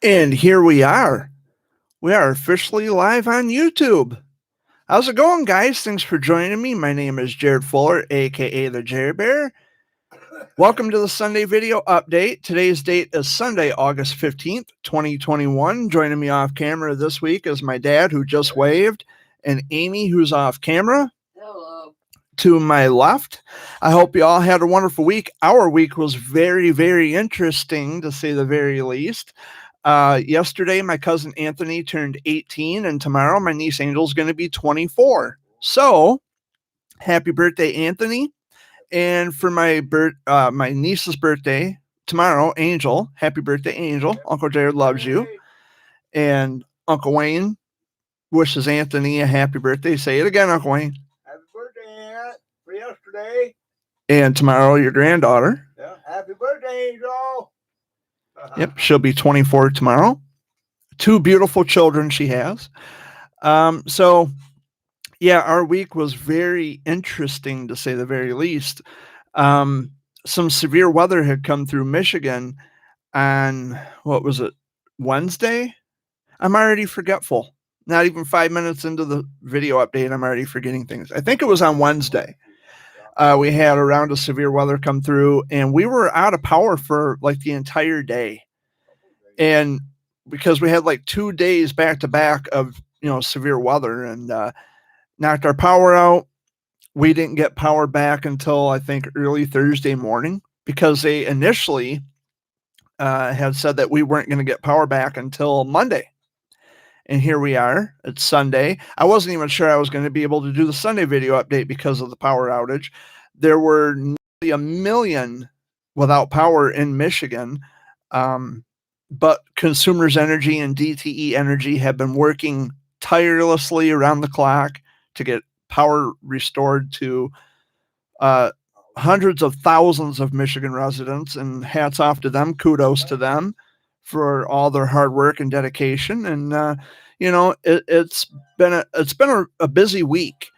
And here we are. We are officially live on YouTube. How's it going, guys? Thanks for joining me. My name is Jared Fuller, aka the Jerry Bear. Welcome to the Sunday video update. Today's date is Sunday, August 15th, 2021. Joining me off camera this week is my dad, who just waved, and Amy, who's off camera. Hello. To my left. I hope you all had a wonderful week. Our week was very, very interesting, to say the very least. Yesterday, my cousin Anthony turned 18, and tomorrow my niece Angel's going to be 24. So, happy birthday, Anthony. And for my niece's birthday tomorrow, Angel, happy birthday, Angel. Uncle Jared loves you. And Uncle Wayne wishes Anthony a happy birthday. Say it again, Uncle Wayne. Happy birthday, Aunt, for yesterday. And tomorrow, your granddaughter. Yeah, happy birthday, Angel. Yep, she'll be 24 tomorrow. 2 beautiful children she has. So, yeah, our week was very interesting, to say the very least. Some severe weather had come through Michigan on, what was it, Wednesday? I'm already forgetful. Not even 5 minutes into the video update, I'm already forgetting things. I think it was on Wednesday. We had a round of severe weather come through, and we were out of power for like the entire day. And because we had like 2 days back to back of, severe weather, and knocked our power out. We didn't get power back until I think early Thursday morning, because they initially had said that we weren't going to get power back until Monday. And here we are. It's Sunday. I wasn't even sure I was going to be able to do the Sunday video update because of the power outage. There were nearly 1 million without power in Michigan. But Consumers Energy and DTE Energy have been working tirelessly around the clock to get power restored to hundreds of thousands of Michigan residents. And hats off to them. Kudos to them for all their hard work and dedication. And it's been a busy week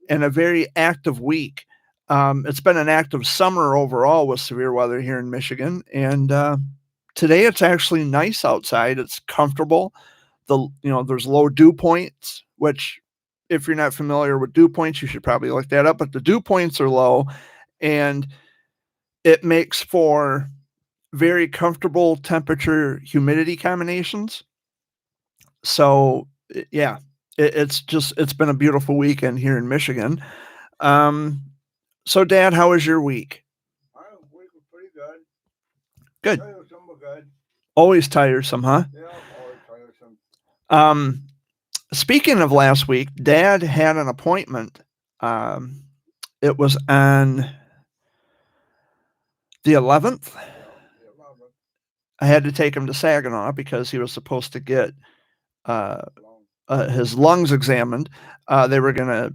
and a very active week. It's been an active summer overall with severe weather here in Michigan, and today it's actually nice outside. It's comfortable. There's low dew points, which, if you're not familiar with dew points, you should probably look that up. But the dew points are low, and it makes for very comfortable temperature humidity combinations. So yeah, it's been a beautiful weekend here in Michigan. So Dad, how was your week? My week was pretty good. Good. Tiresome, but good. Always tiresome, huh? Yeah, always tiresome. Speaking of last week, Dad had an appointment. It was on the 11th. I had to take him to Saginaw because he was supposed to get his lungs examined. They were going to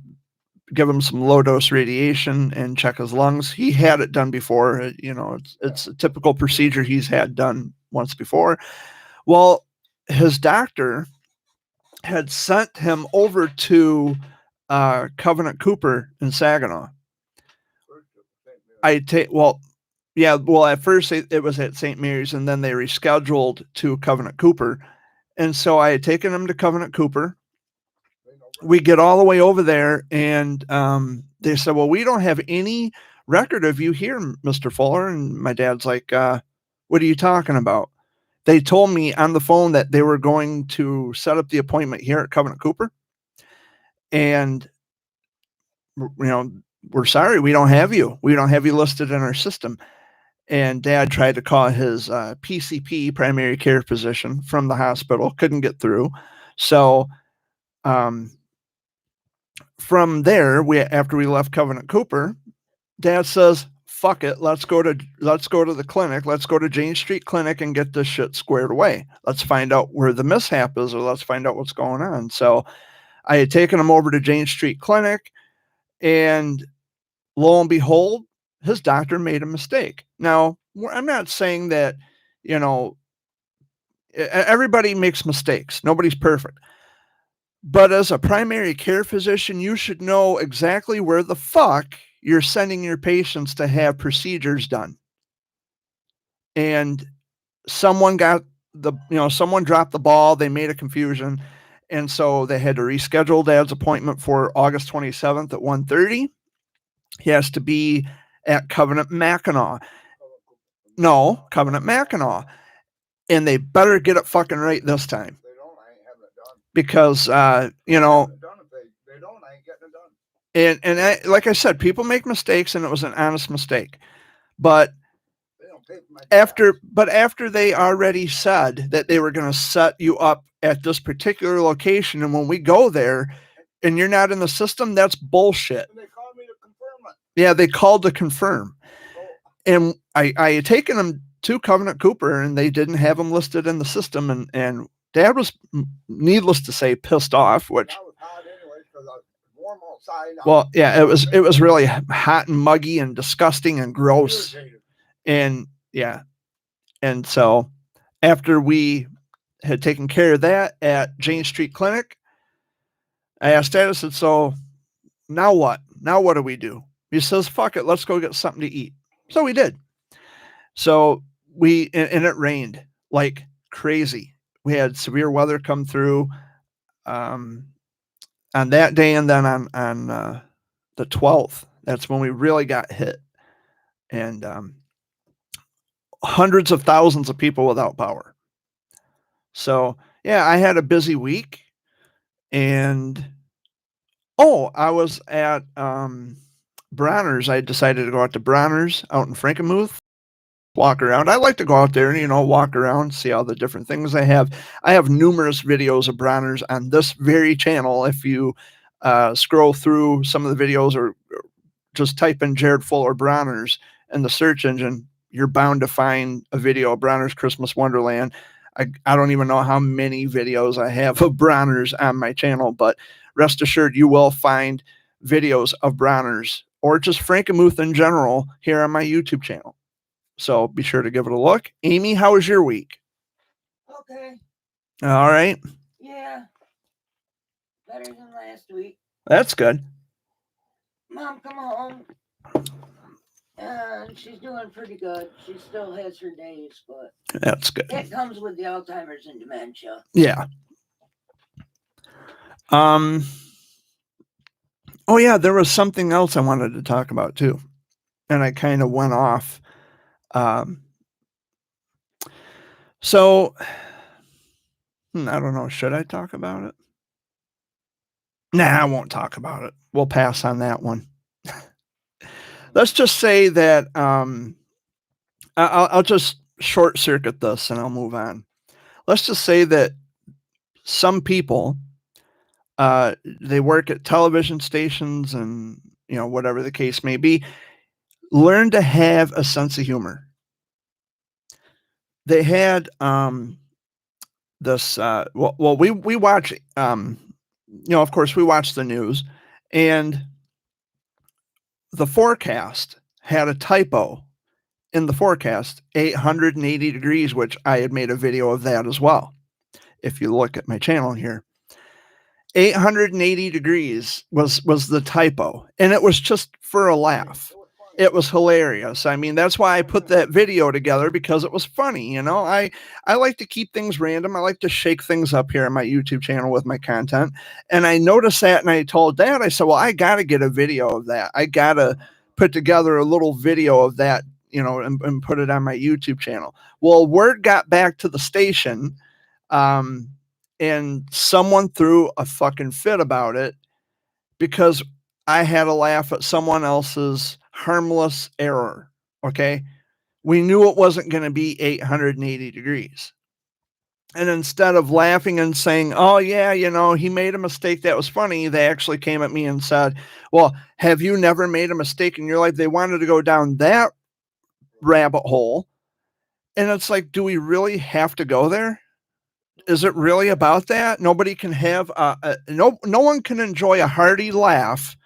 give him some low-dose radiation and check his lungs. He had it done before. It's a typical procedure he's had done once before. Well, his doctor had sent him over to Covenant Cooper in Saginaw. At first it was at St. Mary's, and then they rescheduled to Covenant Cooper. And so I had taken him to Covenant Cooper. We get all the way over there, and they said, well, we don't have any record of you here, Mr. Fuller. And my dad's like, what are you talking about? They told me on the phone that they were going to set up the appointment here at Covenant Cooper. And, we're sorry, we don't have you. We don't have you listed in our system. And Dad tried to call his PCP, primary care physician, from the hospital. Couldn't get through. So from there, after we left Covenant Cooper, Dad says, fuck it, let's go to the clinic. Let's go to Jane Street Clinic and get this shit squared away. Let's find out where the mishap is, or let's find out what's going on. So I had taken him over to Jane Street Clinic, and lo and behold, his doctor made a mistake. Now, I'm not saying that, everybody makes mistakes. Nobody's perfect. But as a primary care physician, you should know exactly where the fuck you're sending your patients to have procedures done. And someone got someone dropped the ball. They made a confusion. And so they had to reschedule Dad's appointment for August 27th at 1:30. He has to be at Covenant Mackinac. No, Covenant Mackinac. And they better get it fucking right this time. They don't, I ain't having it done. Because, They don't, if they don't, I ain't getting it done. and like I said, people make mistakes, and it was an honest mistake. But They don't pay for my gas. after they already said that they were going to set you up at this particular location, and when we go there and you're not in the system, that's bullshit. And they called me to confirm it. Yeah, they called to confirm. So, And I had taken them to Covenant Cooper, and they didn't have them listed in the system, and Dad was, needless to say, pissed off, which, I was hot anyways because I was warm outside. well, yeah, it was really hot and muggy and disgusting and gross. Irritated. And yeah. And so after we had taken care of that at Jane Street Clinic, I asked Dad, I said, so now what? Now what do we do? He says, fuck it, let's go get something to eat. So we did. So and it rained like crazy. We had severe weather come through on that day, and then on the 12th, that's when we really got hit. And hundreds of thousands of people without power. So yeah, I had a busy week, and I was at Bronner's. I decided to go out to Bronner's out in Frankenmuth, walk around. I like to go out there and walk around, see all the different things they have. I have numerous videos of Bronner's on this very channel. If you scroll through some of the videos, or just type in Jared Fuller Bronner's in the search engine, you're bound to find a video of Bronner's Christmas Wonderland. I don't even know how many videos I have of Bronner's on my channel, but rest assured you will find videos of Bronner's or just Frankenmuth in general here on my YouTube channel. So be sure to give it a look. Amy, how was your week? Okay. All right. Yeah. Better than last week. That's good. Mom come home. And she's doing pretty good. She still has her days, but That's good. it comes with the Alzheimer's and dementia. Yeah. Oh yeah, there was something else I wanted to talk about too. And I kind of went off. So I don't know. Should I talk about it? Nah, I won't talk about it. We'll pass on that one. Let's just say that I'll just short circuit this and I'll move on. Let's just say that some people, they work at television stations and, whatever the case may be, learn to have a sense of humor. They had this, we watch, of course, we watch the news, and the forecast had a typo in the forecast, 880 degrees, which I had made a video of that as well. If you look at my channel here, 880 degrees was the typo, and it was just for a laugh. It was hilarious. I mean, that's why I put that video together, because it was funny. I like to keep things random. I like to shake things up here on my YouTube channel with my content. And I noticed that, and I told Dad, I said, well, I got to get a video of that. I got to put together a little video of that, and put it on my YouTube channel. Well, word got back to the station, and someone threw a fucking fit about it because I had a laugh at someone else's harmless error. Okay. We knew it wasn't going to be 880 degrees. And instead of laughing and saying, oh yeah, he made a mistake, that was funny, they actually came at me and said, well, have you never made a mistake in your life? They wanted to go down that rabbit hole. And it's like, do we really have to go there? Is it really about that? Nobody can have no one can enjoy a hearty laugh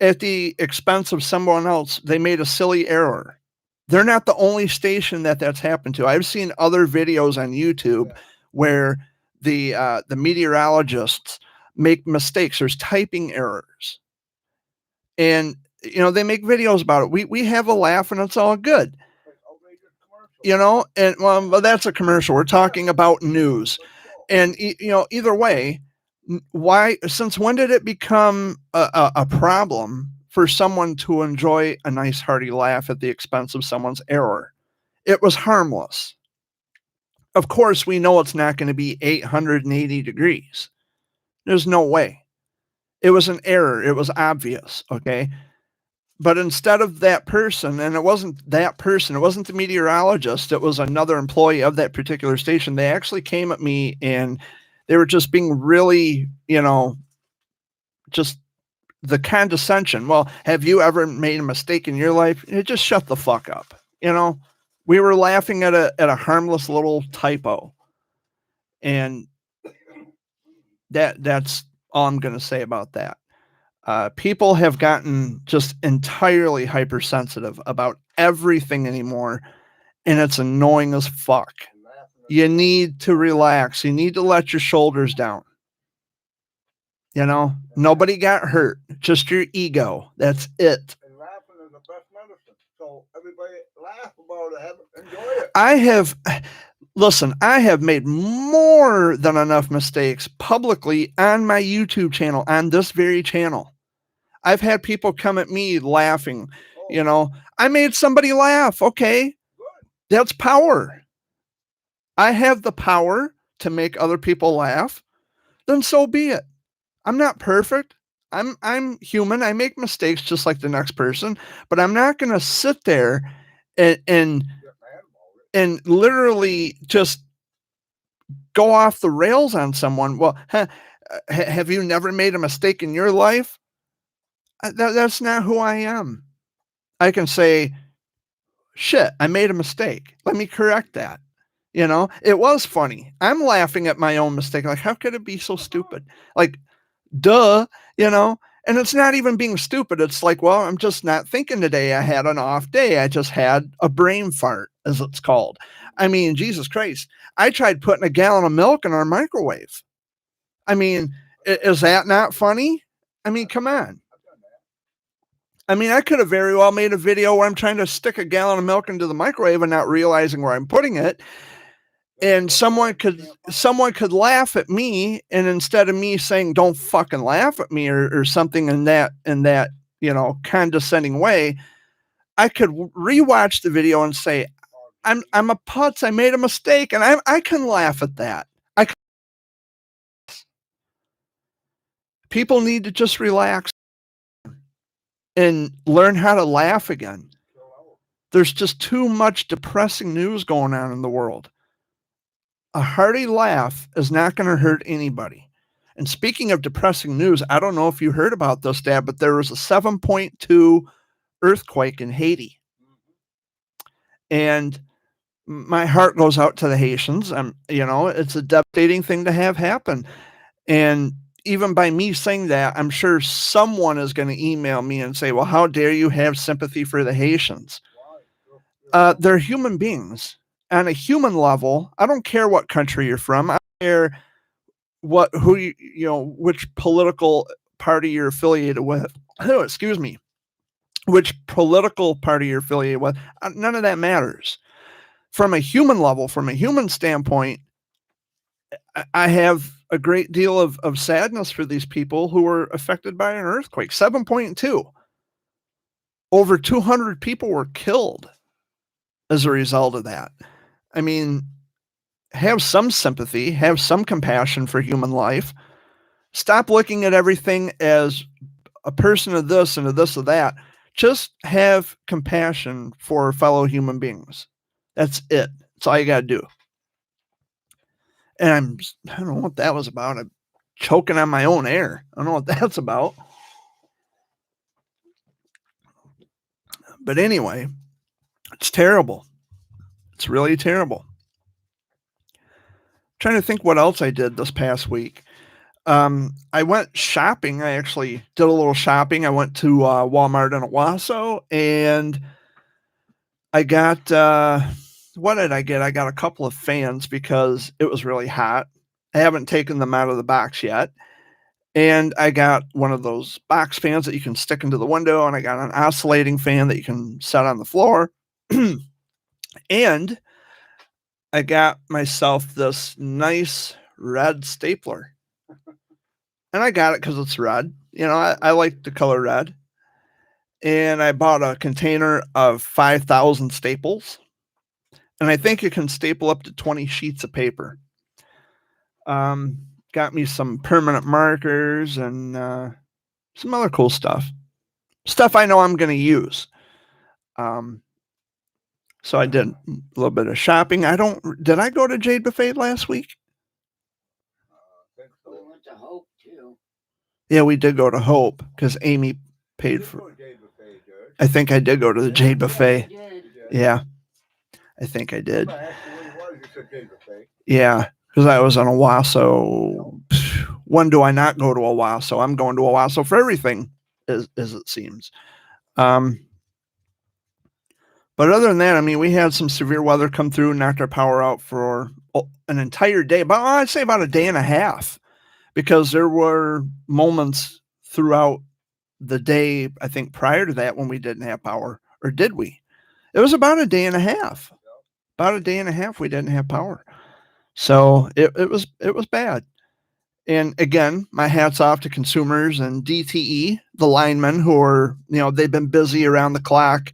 at the expense of someone else. They made a silly error. They're not the only station that's happened to. I've seen other videos on YouTube where the meteorologists make mistakes. There's typing errors, and they make videos about it. We have a laugh, and it's all good. you know, and well, that's a commercial. We're talking about news. And, you know, either way, since when did it become a problem for someone to enjoy a nice hearty laugh at the expense of someone's error? It was harmless. Of course, we know it's not going to be 880 degrees. There's no way. It was an error. It was obvious. Okay. But instead of that person, and it wasn't that person, it wasn't the meteorologist, it was another employee of that particular station. They actually came at me and they were just being really, you know, just the condescension. Well, have you ever made a mistake in your life? Just shut the fuck up. You know, we were laughing at a harmless little typo. And that's all I'm going to say about that. People have gotten just entirely hypersensitive about everything anymore, and it's annoying as fuck. You need to relax. You need to let your shoulders down. You know, nobody got hurt, just your ego. That's it. And laughing is the best medicine. So everybody laugh about it, enjoy it. Listen, I have made more than enough mistakes publicly on my YouTube channel, on this very channel. I've had people come at me laughing, you know, I made somebody laugh. Okay. That's power. I have the power to make other people laugh. Then so be it. I'm not perfect. I'm human. I make mistakes just like the next person, but I'm not going to sit there and literally just go off the rails on someone. Well, have you never made a mistake in your life? That's not who I am. I can say, shit, I made a mistake. Let me correct that. You know, it was funny. I'm laughing at my own mistake. Like, how could it be so stupid? Like, duh, you know, and it's not even being stupid. It's like, well, I'm just not thinking today. I had an off day. I just had a brain fart, as it's called. I mean, Jesus Christ. I tried putting a gallon of milk in our microwave. I mean, is that not funny? I mean, come on. I mean, I could have very well made a video where I'm trying to stick a gallon of milk into the microwave and not realizing where I'm putting it. And someone could laugh at me, and instead of me saying, don't fucking laugh at me or something in that, you know, condescending way, I could rewatch the video and say, I'm a putz. I made a mistake, and I can laugh at that. People need to just relax and learn how to laugh again. There's just too much depressing news going on in the world. A hearty laugh is not going to hurt anybody. And speaking of depressing news, I don't know if you heard about this, Dad, but there was a 7.2 earthquake in Haiti. And my heart goes out to the Haitians. You know, it's a devastating thing to have happen. And even by me saying that, I'm sure someone is going to email me and say, well, how dare you have sympathy for the Haitians? They're human beings. On a human level, I don't care what country you're from. I don't care which political party you're affiliated with. Oh, excuse me. Which political party you're affiliated with. None of that matters. From a human level, from a human standpoint, I have a great deal of sadness for these people who were affected by an earthquake. 7.2. Over 200 people were killed as a result of that. I mean, have some sympathy, have some compassion for human life. Stop looking at everything as a person of this and of this or that. Just have compassion for fellow human beings. That's it. That's all you got to do. And I don't know what that was about. I'm choking on my own air. I don't know what that's about. But anyway, it's terrible. It's really terrible. Trying to think what else I did this past week. I went shopping. I actually did a little shopping. I went to Walmart in Owasso, and I got, what did I get? I got a couple of fans because it was really hot. I haven't taken them out of the box yet. And I got one of those box fans that you can stick into the window, and I got an oscillating fan that you can set on the floor. And I got myself this nice red stapler. And I got it because it's red. You know, I like the color red. And I bought a container of 5,000 staples. And I think you can staple up to 20 sheets of paper. Got me some permanent markers and some other cool stuff. Stuff I know I'm going to use. So I did a little bit of shopping. Did I go to Jade Buffet last week? We went to Hope too. Yeah, we did go to Hope because Amy paid for. I think I did go to the Jade Buffet. Yeah, I think I did. Yeah, because I was on Owasso. When do I not go to Owasso? I'm going to Owasso for everything, as it seems. But other than that, I mean, we had some severe weather come through, knocked our power out for an entire day. But I'd say about a day and a half, because there were moments throughout the day, I think, prior to that when we didn't have power. Or did we? It was about a day and a half. About a day and a half we didn't have power. So it was bad. And again, my hat's off to Consumers and DTE, the linemen who are, they've been busy around the clock,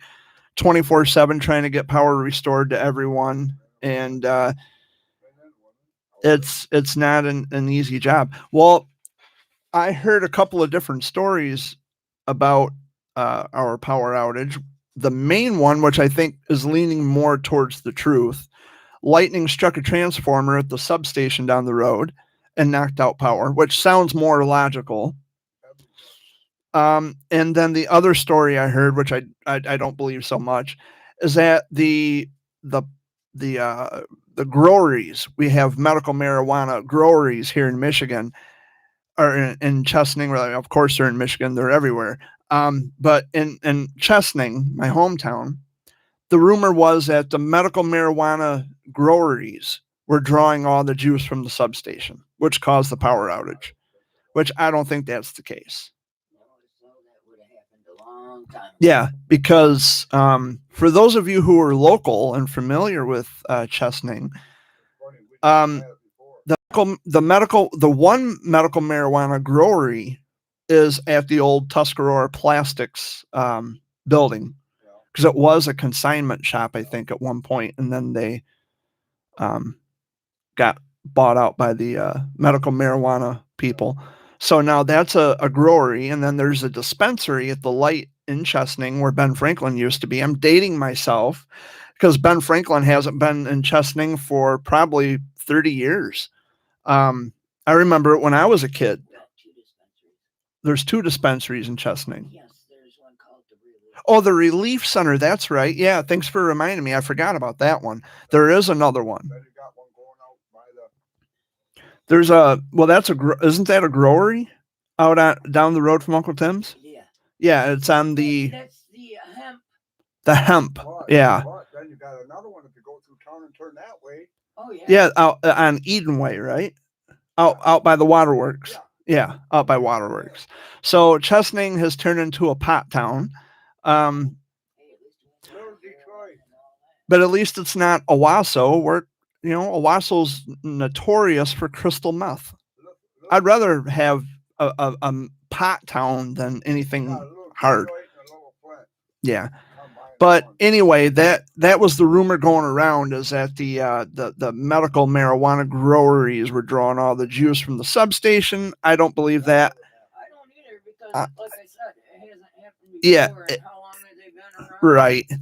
24/7 trying to get power restored to everyone. And it's not an easy job. Well, I heard a couple of different stories about our power outage. The main one, which I think is leaning more towards the truth, lightning struck a transformer at the substation down the road and knocked out power, which sounds more logical. And then the other story I heard, which I don't believe so much, is that the groweries, we have medical marijuana groweries here in Michigan, or in Chesaning. Of course, they're in Michigan; they're everywhere. But in Chesaning, my hometown, the rumor was that the medical marijuana groweries were drawing all the juice from the substation, which caused the power outage. Which I don't think that's the case. Yeah, because for those of you who are local and familiar with Chesaning, the one medical marijuana growery is at the old Tuscarora Plastics building, because it was a consignment shop, I think, at one point, and then they got bought out by the medical marijuana people. So now that's a growery, and then there's a dispensary at the Light in Chesaning where Ben Franklin used to be. I'm dating myself because Ben Franklin hasn't been in Chesaning for probably 30 years. I remember it when I was a kid. There's 2 dispensaries in Chesaning. Yes, there's one called the Relief. Oh, the Relief Center. That's right. Yeah, thanks for reminding me. I forgot about that one. There is another one. There's isn't that a growery out down the road from Uncle Tim's? Yeah. Yeah, it's on the. That's the hemp. The hemp. But, yeah. But then you got another one if you go through town and turn that way. Oh yeah. Yeah, out on Eden Way, right? Out by the waterworks. Yeah, out by waterworks. So Chesaning has turned into a pot town. But at least it's not Owasso, where Owasso's notorious for crystal meth. I'd rather have a pot town than anything hard. Yeah. But anyway, that was the rumor going around, is that the medical marijuana groweries were drawing all the juice from the substation. I don't believe that. I don't either, because like I said, it hasn't happened before. Yeah. How long have they been around? Right. A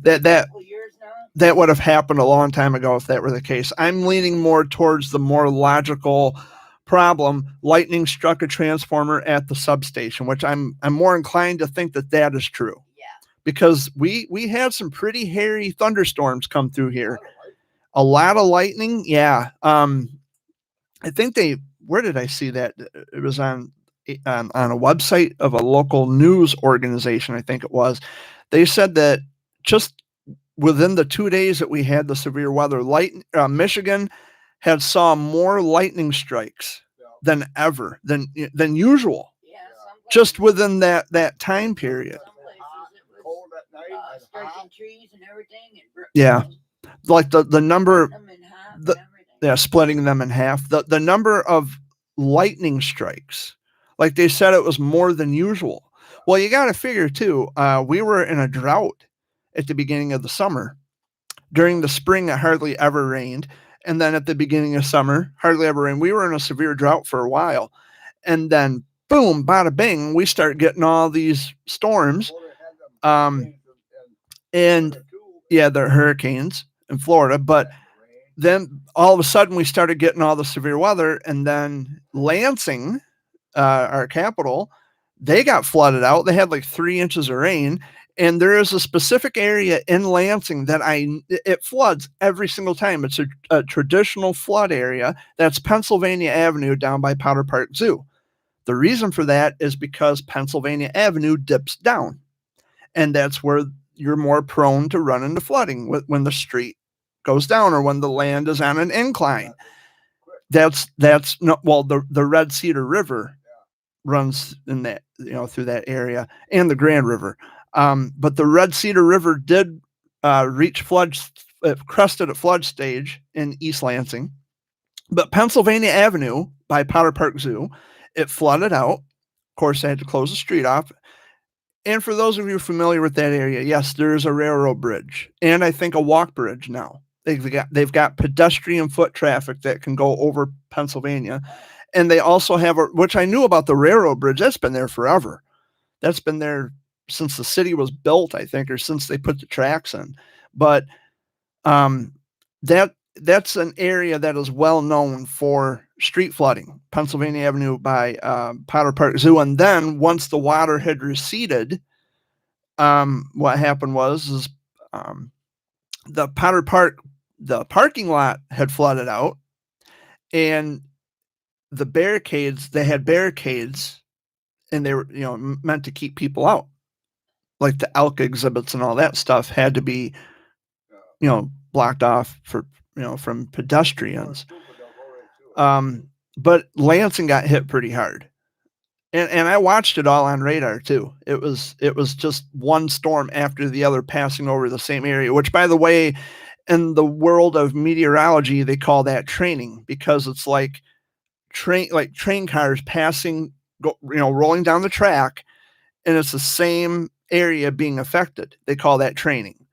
couple years now? That would have happened a long time ago if that were the case. I'm leaning more towards the more logical problem. Lightning struck a transformer at the substation, which I'm more inclined to think that is true. Yeah. Because we had some pretty hairy thunderstorms come through here. A lot of lightning. Yeah. I think where did I see that? It was on a website of a local news organization, I think it was. They said that just within the 2 days that we had the severe weather, Michigan had saw more lightning strikes than ever, than usual. Yeah, just within that time period. Some places it was striking trees and everything. Yeah. Like the number The- everything. Yeah, splitting them in half. The number of lightning strikes, like they said, it was more than usual. Well, you got to figure too. We were in a drought at the beginning of the summer. During the spring, it hardly ever rained, and then at the beginning of summer, hardly ever rained. We were in a severe drought for a while, and then boom, bada bing, we start getting all these storms. Well, they had them Um, hurricanes and Florida, too. yeah, the hurricanes in Florida, but Rain. then all of a sudden we started getting all the severe weather, and then Lansing, our capital, they got flooded out. They had like 3 inches of rain, and there is a specific area in Lansing that it floods every single time. It's a traditional flood area. That's Pennsylvania Avenue down by Powder Park Zoo. The reason for that is because Pennsylvania Avenue dips down, and that's where you're more prone to run into flooding when the street goes down or when the land is on an incline. That's no, well, the Red Cedar River runs in that, through that area, and the Grand River. But the Red Cedar River did reach crested at flood stage in East Lansing. But Pennsylvania Avenue by Powder Park Zoo, it flooded out. Of course, they had to close the street off. And for those of you familiar with that area, yes, there is a railroad bridge, and I think a walk bridge now. They've got pedestrian foot traffic that can go over Pennsylvania, and they also have which I knew about the railroad bridge. That's been there forever. That's been there since the city was built, I think, or since they put the tracks in. But that's an area that is well known for street flooding, Pennsylvania Avenue by Powder Park Zoo. And then once the water had receded, what happened was the Powder Park, the parking lot had flooded out, and they had barricades, and they were, meant to keep people out. Like the elk exhibits and all that stuff had to be, blocked off from pedestrians. But Lansing got hit pretty hard. And I watched it all on radar too. It was just one storm after the other passing over the same area, which, by the way, in the world of meteorology, they call that training, because it's like train cars passing, rolling down the track, and it's the same area being affected. They call that training.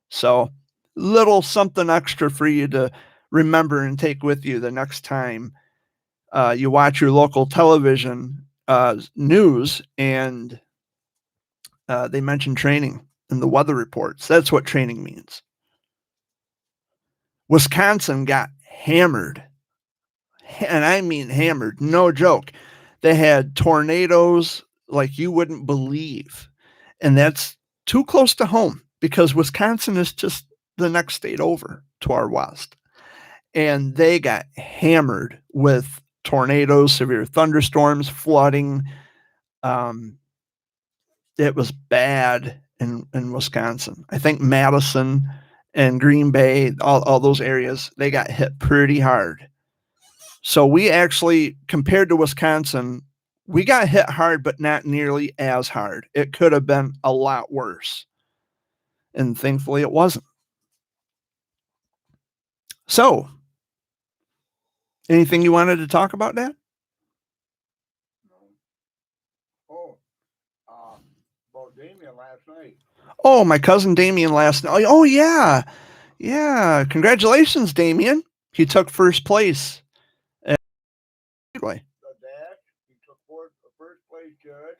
So little something extra for you to remember and take with you the next time you watch your local television news and they mention training in the weather reports. That's what training means. Wisconsin got hammered, and I mean hammered, no joke. They had tornadoes like you wouldn't believe, and that's too close to home because Wisconsin is just the next state over to our west, and they got hammered with tornadoes, severe thunderstorms, flooding. It was bad in Wisconsin. I think Madison and Green Bay, all those areas, they got hit pretty hard. So we actually, compared to Wisconsin, we got hit hard, but not nearly as hard. It could have been a lot worse. And thankfully it wasn't. So, anything you wanted to talk about, Dad? About Damien last night. Oh, my cousin Damien last night. Oh, yeah. Yeah. Congratulations, Damien. He took first place. Speedway. The dash, he took first place judge,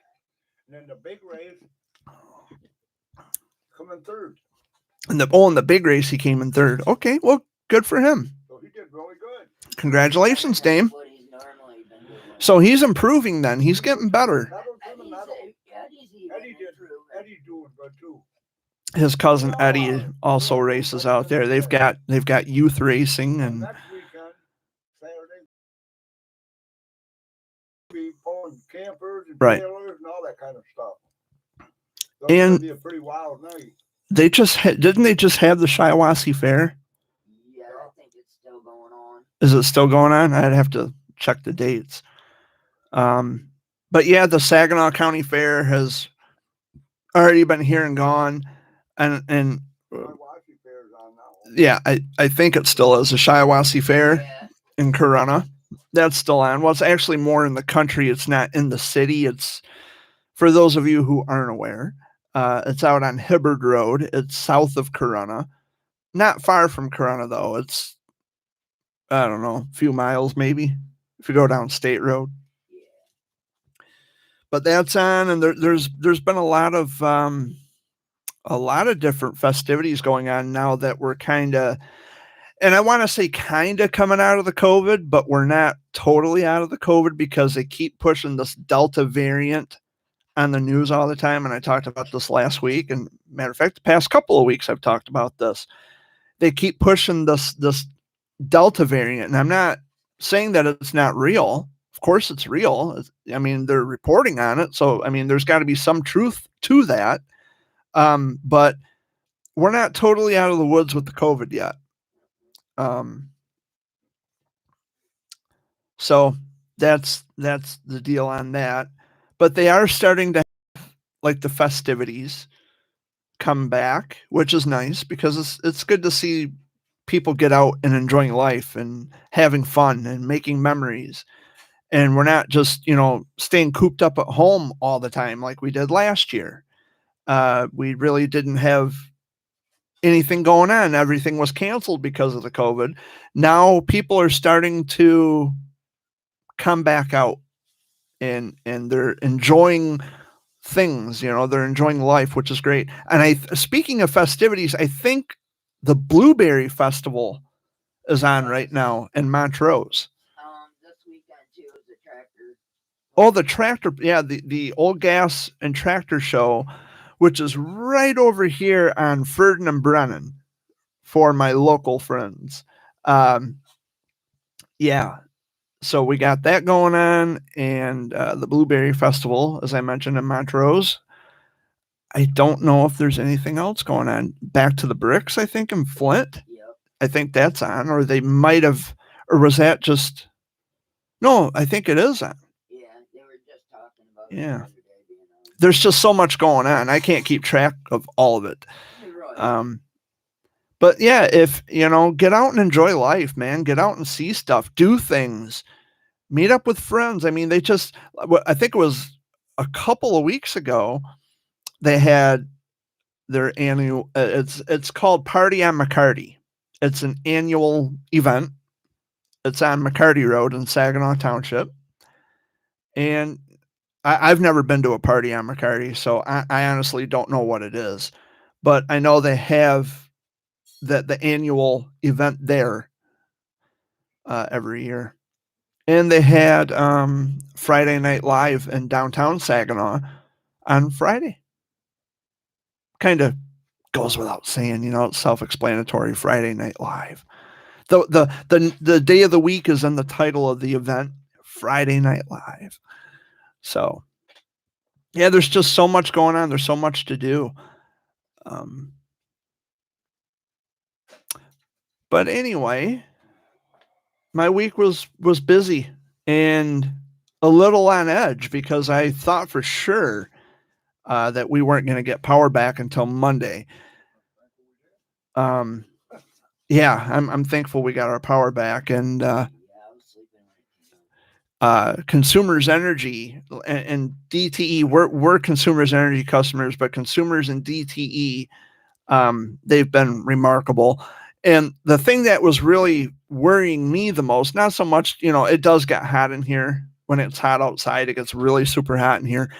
and then the big race, come in third. In the big race, he came in third. Okay, well, good for him. So he did really good. Congratulations, Dame. What he's normally been doing. So he's improving then. He's getting better. That was him and that was- Eddie's doing good too. His cousin Eddie also races out there. They've got youth racing, and Next weekend, Saturday, be pulling campers and Right. trailers and all that kind of stuff. So And- it's gonna be a pretty wild night. they didn't they just have the Shiawassee Fair? Yeah, I think it's still going on. Is it still going on? I'd have to check the dates. But yeah, the Saginaw County Fair has already been here and gone, and Shiawassee Fair's on now. Yeah, I think it still is. The Shiawassee Fair Yeah. in Corunna. That's still on. Well, it's actually more in the country. It's not in the city. It's, for those of you who aren't aware, it's out on Hibbard Road. It's south of Corunna. Not far from Corunna, though. It's, I don't know, a few miles maybe if you go down State Road. But that's on, and there's been a lot of different festivities going on now that we're kind of, and I want to say kind of coming out of the COVID, but we're not totally out of the COVID because they keep pushing this Delta variant on the news all the time. And I talked about this last week. And matter of fact, the past couple of weeks I've talked about this. They keep pushing this Delta variant, and I'm not saying that it's not real. Of course it's real. I mean, they're reporting on it. So, I mean, there's got to be some truth to that. But we're not totally out of the woods with the COVID yet. So that's the deal on that. But they are starting to have, like, the festivities come back, which is nice because it's good to see people get out and enjoying life and having fun and making memories. And we're not just, staying cooped up at home all the time like we did last year. We really didn't have anything going on. Everything was canceled because of the COVID. Now people are starting to come back out and they're enjoying things, they're enjoying life, which is great. And speaking of festivities, I think the Blueberry Festival is on right now in Montrose. This weekend too is the tractor. Oh, the tractor, yeah, the old gas and tractor show, which is right over here on Ferdinand Brennan for my local friends. Yeah. So we got that going on, and the Blueberry Festival, as I mentioned, in Montrose. I don't know if there's anything else going on. Back to the Bricks, I think, in Flint. Yep. I think that's on, or they might have, or was that just? No, I think it is on. Yeah, they were just talking about it. Yeah. The other day being on. There's just so much going on. I can't keep track of all of it. Right. But yeah, if get out and enjoy life, man. Get out and see stuff, do things, meet up with friends. I mean, I think it was a couple of weeks ago, they had their annual. It's called Party on McCarty. It's an annual event. It's on McCarty Road in Saginaw Township, and I've never been to a party on McCarty, so I honestly don't know what it is, but I know they have the annual event there every year. And they had Friday Night Live in downtown Saginaw on Friday. Kind of goes without saying, it's self-explanatory. Friday Night Live. The day of the week is in the title of the event, Friday Night Live. So, yeah, there's just so much going on. There's so much to do. But anyway, my week was busy and a little on edge because I thought for sure that we weren't going to get power back until Monday. Yeah, I'm thankful we got our power back, and Consumers Energy and DTE, we're Consumers Energy customers, but Consumers and DTE, they've been remarkable. And the thing that was really worrying me the most, not so much, it does get hot in here. When it's hot outside, it gets really super hot in here.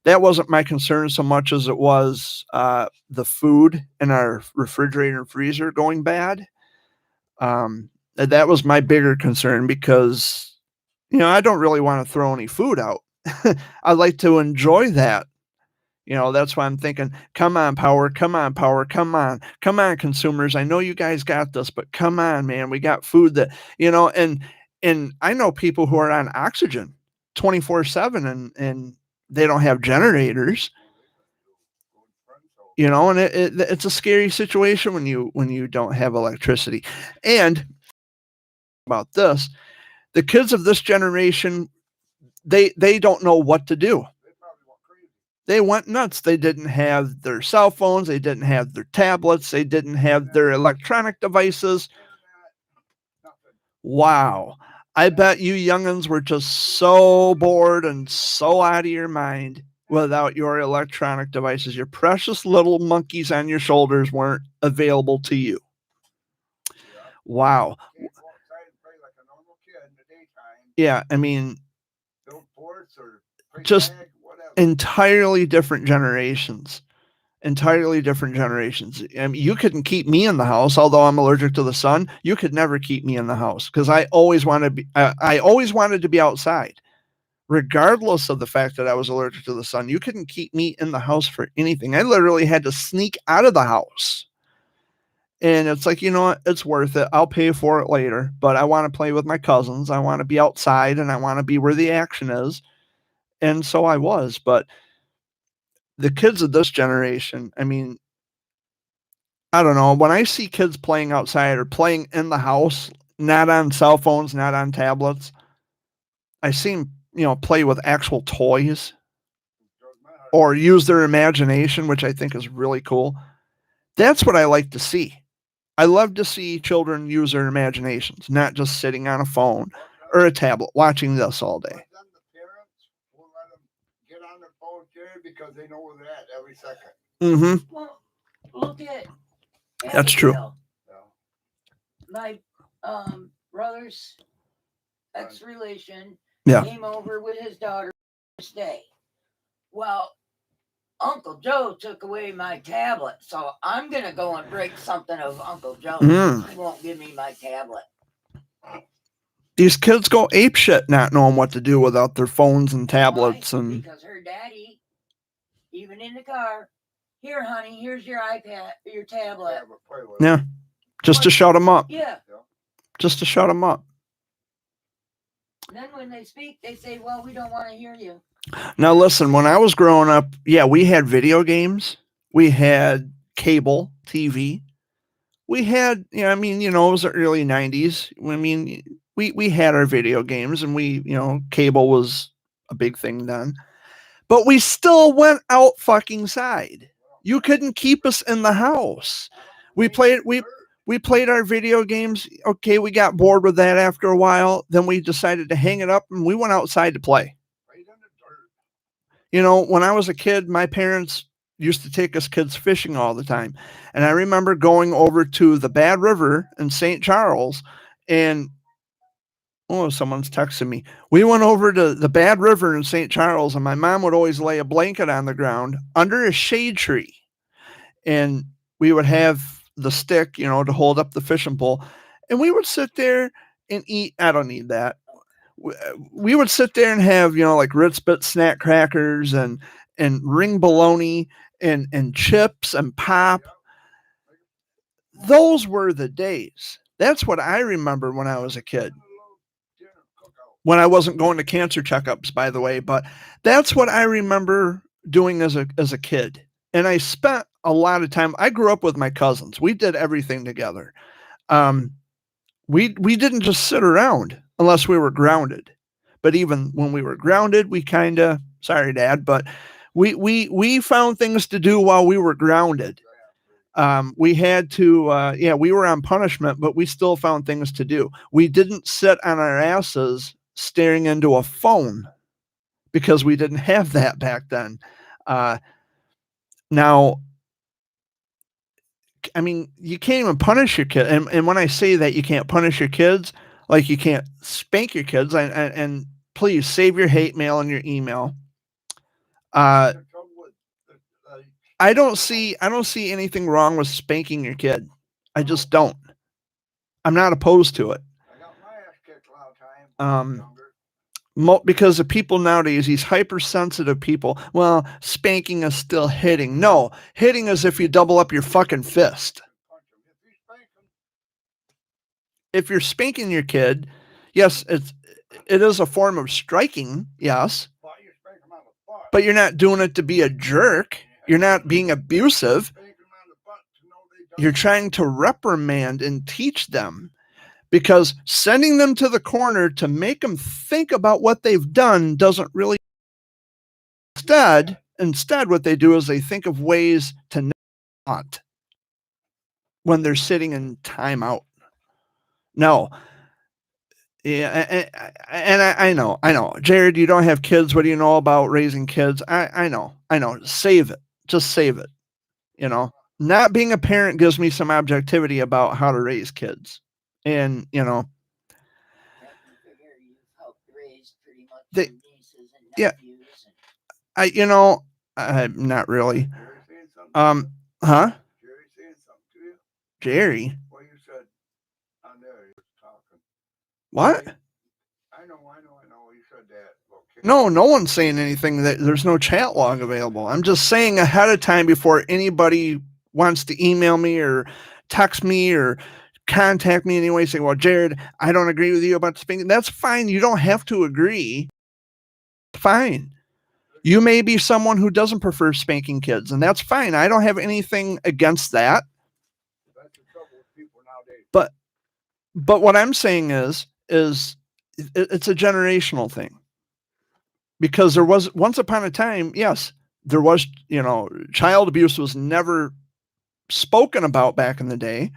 That wasn't my concern so much as it was the food in our refrigerator and freezer going bad. That was my bigger concern because, I don't really want to throw any food out. I like to enjoy that. That's why I'm thinking, come on, power, come on, consumers. I know you guys got this, but come on, man, we got food that, and I know people who are on oxygen 24/7 and they don't have generators, and it's a scary situation when you don't have electricity. And about this, the kids of this generation, they don't know what to do. They went nuts. They didn't have their cell phones. They didn't have their tablets. They didn't have their electronic devices. Wow. I bet you youngins were just so bored and so out of your mind without your electronic devices. Your precious little monkeys on your shoulders weren't available to you. Wow. Can't go outside and play like a normal kid in the daytime. Yeah, I mean, Build forts or play just tag, whatever. entirely different generations. Entirely different generations. I mean, you couldn't keep me in the house, although I'm allergic to the sun. You could never keep me in the house because I always wanted to be outside, regardless of the fact that I was allergic to the sun. You couldn't keep me in the house for anything. I literally had to sneak out of the house. And it's like, you know what? It's worth it. I'll pay for it later, but I want to play with my cousins. I want to be outside and I want to be where the action is. And so I was, but the kids of this generation, I mean, I don't know. When I see kids playing outside or playing in the house, not on cell phones, not on tablets, I see them, play with actual toys or use their imagination, which I think is really cool. That's what I like to see. I love to see children use their imaginations, not just sitting on a phone or a tablet watching this all day. But then the parents will let them get on their phone too because they know where they're at every second. Mm-hmm. Well, look at That's true. Abigail. My brother's ex-relation Yeah. came over with his daughter this day. Well, Uncle Joe took away my tablet, so I'm gonna go and break something of Uncle Joe's. He won't give me my tablet. These kids go apeshit not knowing what to do without their phones and tablets. Why? And Because her daddy, even in the car, here, honey, here's your iPad, your tablet. Yeah, but play with it. yeah, just to shut them up. Yeah. Just to shut them up. And then when they speak, they say, well, we don't want to hear you. Now, listen, when I was growing up, yeah, we had video games. We had cable TV. We had, it was the early 90s. I mean, we had our video games and cable was a big thing then. But we still went out fucking side. You couldn't keep us in the house. We played our video games. Okay, we got bored with that after a while. Then we decided to hang it up and we went outside to play. When I was a kid, my parents used to take us kids fishing all the time. And I remember going over to the Bad River in St. Charles and someone's texting me. We went over to the Bad River in St. Charles and my mom would always lay a blanket on the ground under a shade tree. And we would have the stick, to hold up the fishing pole. And we would sit there and eat. I don't need that. We would sit there and have, like Ritz Bit snack crackers and ring bologna and chips and pop. Those were the days. That's what I remember when I was a kid. When I wasn't going to cancer checkups, by the way, but that's what I remember doing as a kid. And I spent a lot of time. I grew up with my cousins. We did everything together. We didn't just sit around unless we were grounded. But even when we were grounded, we kind of, sorry, Dad, but we found things to do while we were grounded. We had to, we were on punishment, but we still found things to do. We didn't sit on our asses staring into a phone because we didn't have that back then. Now, I mean, you can't even punish your kid. And when I say that you can't punish your kids, like you can't spank your kids, and please save your hate mail and your email. I don't see anything wrong with spanking your kid. I just don't. I'm not opposed to it. I got my ass kicked a lot of times. Because the people nowadays, these hypersensitive people, well, spanking is still hitting. No, hitting is if you double up your fucking fist. If you're spanking your kid, yes, it is a form of striking, yes. But you're not doing it to be a jerk. You're not being abusive. You're trying to reprimand and teach them. Because sending them to the corner to make them think about what they've done doesn't really. instead, what they do is they think of ways to not when they're sitting in timeout. No. Yeah, and I know. Jared, you don't have kids. What do you know about raising kids? I know. Save it. Just save it. Not being a parent gives me some objectivity about how to raise kids. And, Yeah, you figure you've helped raise pretty much They- your nieces and yeah. nephews. Not really. Jerry saying something? Huh? Jerry saying something to you? Jerry? Well, you said on there he was talking. What? I know. You said that. Okay. No one's saying anything. That there's no chat log available. I'm just saying ahead of time before anybody wants to email me or text me or contact me anyway, say, well, Jared, I don't agree with you about spanking. That's fine. You don't have to agree. Fine. You may be someone who doesn't prefer spanking kids, and that's fine. I don't have anything against that. That's the trouble with people nowadays. But what I'm saying is it's a generational thing. Because there was once upon a time, yes, there was, child abuse was never spoken about back in the day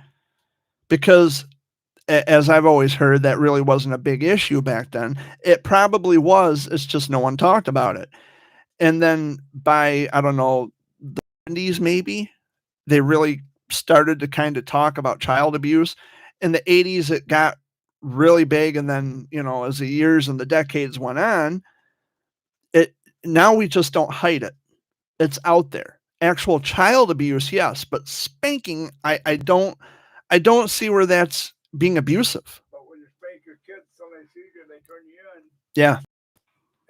because, as I've always heard, that really wasn't a big issue back then. It probably was. It's just no one talked about it. And then by, I don't know, the 70s maybe, they really started to kind of talk about child abuse. In the 80s, it got really big. And then, as the years and the decades went on, now we just don't hide it. It's out there. Actual child abuse, yes, but spanking, I don't see where that's being abusive. But when you spank your kids, somebody sees you, they turn you in. Yeah.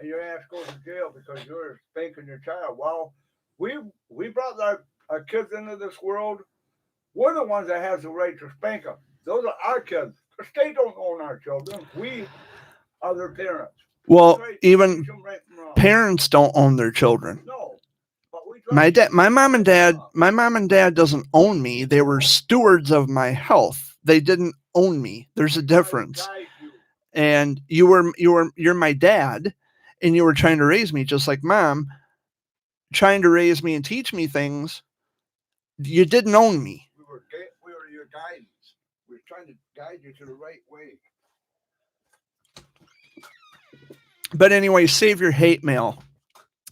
And your ass goes to jail because you're spanking your child. Well, we brought our kids into this world. We're the ones that have the right to spank them. Those are our kids. The state don't own our children. We are their parents. Well, Right, even teach 'em right from wrong. parents don't own their children. No, but we try to teach My 'em mom and right dad, from wrong. my mom and dad doesn't own me. They were stewards of my health. They didn't own me. There's a We try to difference. guide you. And you're my dad, and you were trying to raise me just like mom, trying to raise me and teach me things. You didn't own me. We were your guidance. We were trying to guide you to the right way. But anyway, save your hate mail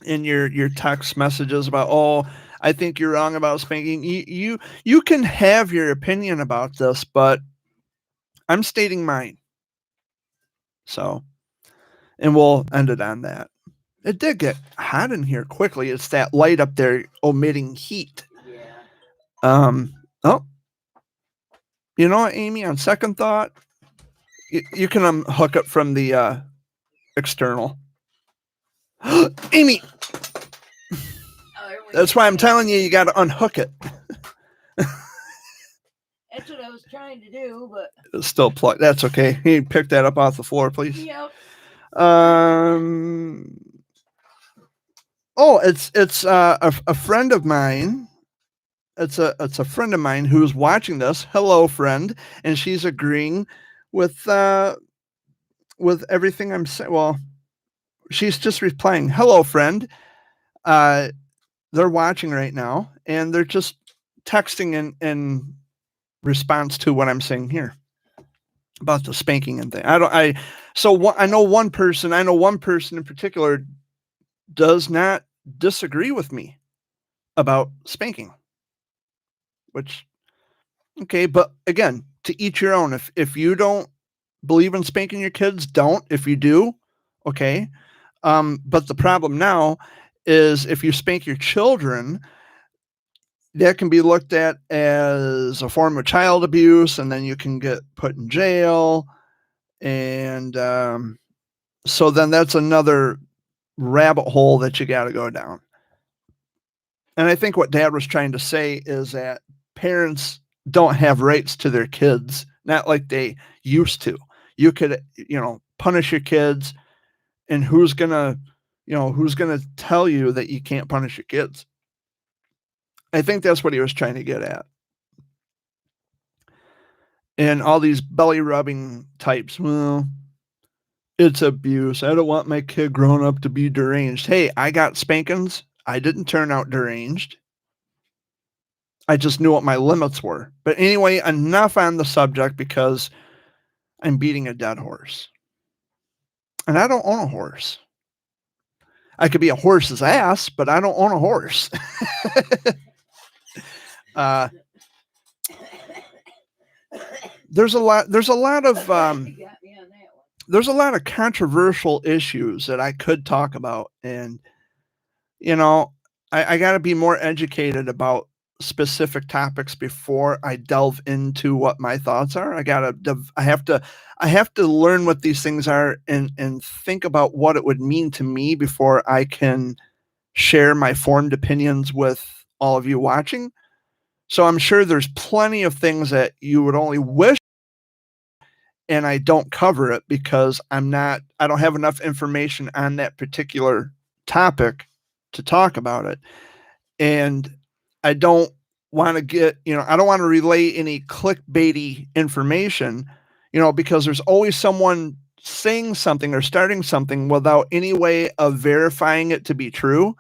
in your text messages about, oh, I think you're wrong about spanking. You can have your opinion about this, but I'm stating mine. So, and we'll end it on that. It did get hot in here quickly. It's that light up there omitting heat. Yeah. Oh, you know what, Amy, on second thought, you can unhook it from the external. Amy, that's why I'm telling you got to unhook it. That's what I was trying to do, but It's still plugged. That's okay. Can you pick that up off the floor, please? yep. Oh, it's a friend of mine. It's a friend of mine who's watching this. Hello, friend, and she's agreeing with everything I'm saying. Well, she's just replying, "Hello, friend." They're watching right now, and they're just texting in response to what I'm saying here about the spanking and thing. I know one person in particular does not disagree with me about spanking, which, okay, but again, to each your own. If you don't believe in spanking your kids, don't. If you do, okay. But the problem now is if you spank your children, that can be looked at as a form of child abuse, and then you can get put in jail. And so then that's another rabbit hole that you got to go down. And I think what Dad was trying to say is that parents don't have rights to their kids, not like they used to. You could, punish your kids, and who's gonna tell you that you can't punish your kids? I think that's what he was trying to get at. And all these belly rubbing types, well, it's abuse. I don't want my kid growing up to be deranged. Hey, I got spankings. I didn't turn out deranged. I just knew what my limits were. But anyway, enough on the subject because I'm beating a dead horse. And I don't own a horse. I could be a horse's ass, but I don't own a horse. There's a lot of You got me on that one. there's a lot of controversial issues that I could talk about. And, you know, I got to be more educated about specific topics before I delve into what my thoughts are. I have to learn what these things are and think about what it would mean to me before I can share my formed opinions with all of you watching. So I'm sure there's plenty of things that you would only wish, and I don't cover it because I don't have enough information on that particular topic to talk about it. And I don't want to I don't want to relay any clickbaity information, because there's always someone saying something or starting something without any way of verifying it to be true.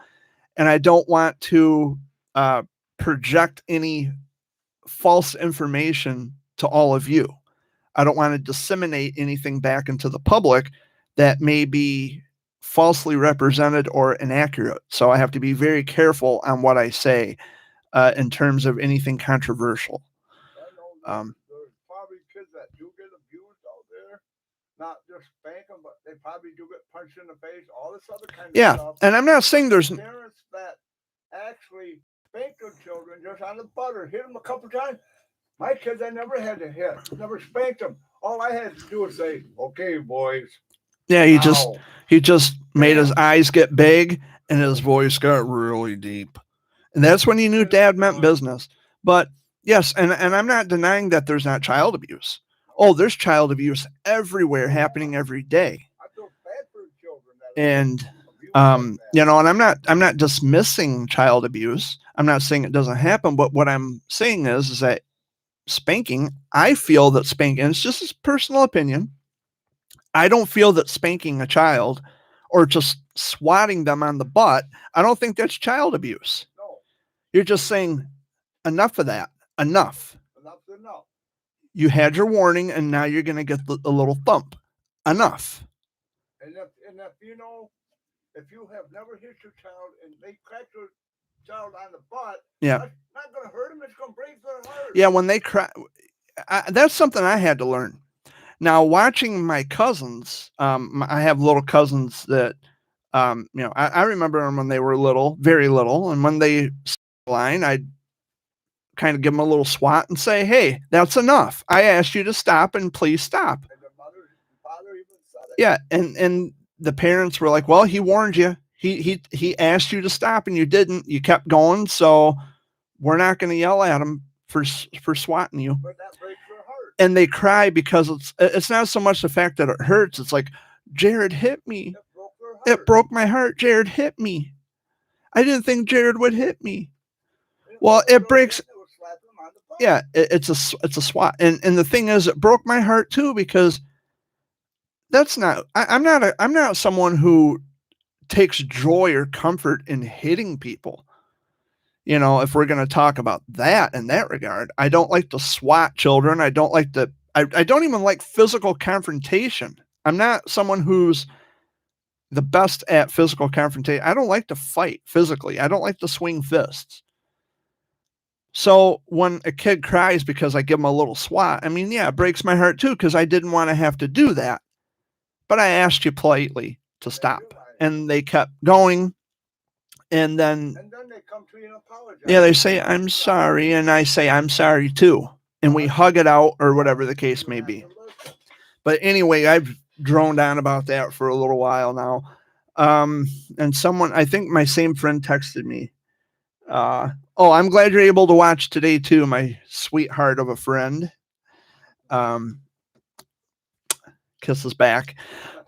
And I don't want to project any false information to all of you. I don't want to disseminate anything back into the public that may be falsely represented or inaccurate. So I have to be very careful on what I say in terms of anything controversial. I know there's probably kids that do get abused out there. Not just spank them, but they probably do get punched in the face, all this other kind of stuff. And I'm not saying there's parents that actually spank their children just on the butter, hit them a couple times. My kids, I never had to hit, never spanked them. All I had to do was say, "Okay, boys." Yeah, he just made his eyes get big and his voice got really deep. And that's when you knew Dad meant business. But yes, and I'm not denying that there's not child abuse. Oh, there's child abuse everywhere happening every day. I feel bad for the children. And and I'm not dismissing child abuse. I'm not saying it doesn't happen, but what I'm saying is that spanking, I feel that spanking, it's just a personal opinion. I don't feel that spanking a child or just swatting them on the butt, I don't think that's child abuse. No. You're just saying enough of that. Enough. Enough's enough. You had your warning and now you're going to get a little thump. Enough. And if you have never hit your child and they crack your child on the butt, that's not going to hurt them. It's going to break their heart. Yeah, when they cry, that's something I had to learn. Now, watching my cousins, I have little cousins that, I remember them when they were little, very little, and when they line, I'd kind of give them a little swat and say, "Hey, that's enough. I asked you to stop, and please stop." And the mother and father even said it. Yeah, and the parents were like, "Well, he warned you. He asked you to stop, and you didn't. You kept going, so we're not going to yell at him for swatting you." But that breaks their heart. And they cry because it's not so much the fact that it hurts. It's like, "Jared hit me. It broke my heart. Jared hit me. I didn't think Jared would hit me." Well, it breaks. Yeah, it's a swat. And the thing is, it broke my heart too, because that's not, I'm not someone who takes joy or comfort in hitting people. If we're going to talk about that in that regard, I don't like to swat children. I don't even like physical confrontation. I'm not someone who's the best at physical confrontation. I don't like to fight physically. I don't like to swing fists. So when a kid cries because I give him a little swat, it breaks my heart too, because I didn't want to have to do that. But I asked you politely to stop, and they kept going. And then they come to you and apologize. Yeah, they say, "I'm sorry." And I say, "I'm sorry too." And we hug it out or whatever the case may be. But anyway, I've droned on about that for a little while now. And I think my same friend texted me. I'm glad you're able to watch today too, my sweetheart of a friend. Kisses back.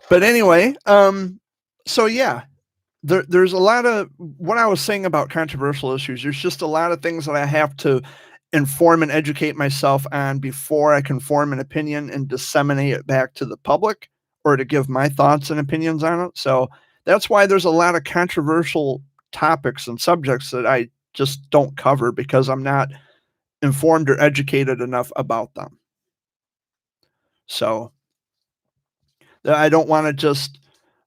But anyway, so yeah. There's a lot of what I was saying about controversial issues. There's just a lot of things that I have to inform and educate myself on before I can form an opinion and disseminate it back to the public or to give my thoughts and opinions on it. So that's why there's a lot of controversial topics and subjects that I just don't cover because I'm not informed or educated enough about them. So I don't want to just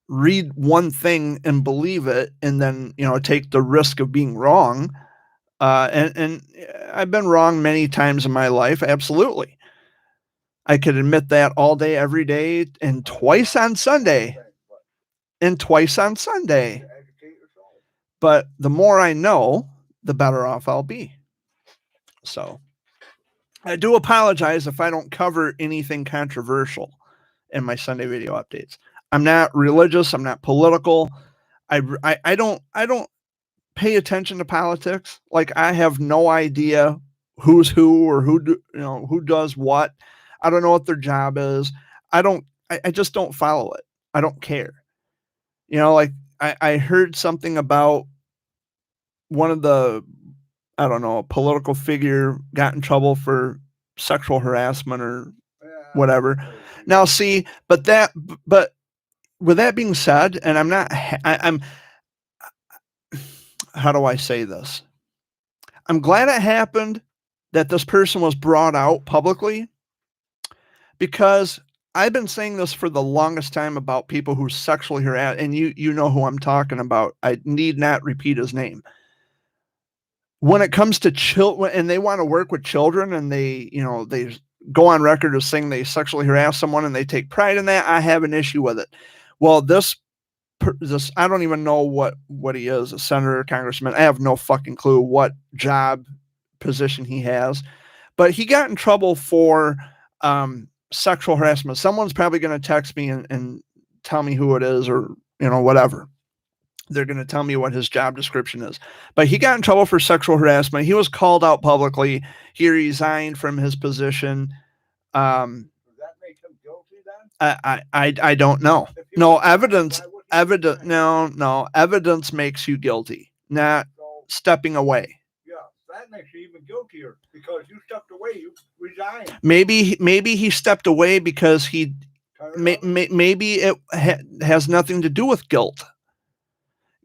read one thing and believe it and then, take the risk of being wrong. And I've been wrong many times in my life. Absolutely. I could admit that all day, every day, and twice on Sunday. But the more I know, the better off I'll be. So I do apologize if I don't cover anything controversial in my Sunday video updates. I'm not religious. I'm not political. I don't pay attention to politics. Like, I have no idea who's who or who does what. I don't know what their job is. I just don't follow it. I don't care. Like I heard something about one of the, I don't know, a political figure got in trouble for sexual harassment or whatever. Now, see, but with that being said, and I'm how do I say this? I'm glad it happened that this person was brought out publicly, because I've been saying this for the longest time about people who sexually harass, and you know who I'm talking about. I need not repeat his name. When it comes to children, and they want to work with children, and they go on record as saying they sexually harass someone and they take pride in that, I have an issue with it. Well, this I don't even know what he is, a senator, congressman. I have no fucking clue what job position he has, but he got in trouble for sexual harassment. Someone's probably going to text me and tell me who it is, or whatever. They're going to tell me what his job description is. But he got in trouble for sexual harassment. He was called out publicly. He resigned from his position. Does that make him guilty then? I don't know. No evidence. Evidence makes you guilty, not stepping away. Yeah, that makes you even guiltier, because you stepped away, you resigned. Maybe he stepped away because he maybe it has nothing to do with guilt.